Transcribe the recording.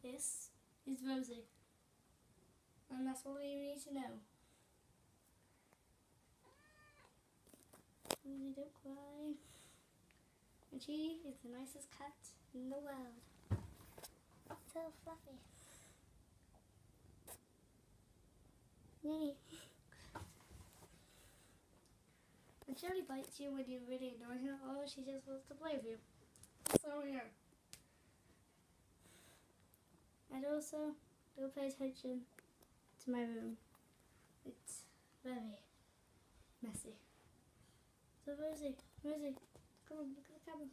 This is Rosie. And that's all you need to know. Rosie, don't cry. And she is the nicest cat in the world. So fluffy. Yay. And she only bites you when you're really annoying her, or she just wants to play with you. So yeah. And also, don't pay attention to my room. It's very messy. So Rosie, come on, look at the camera.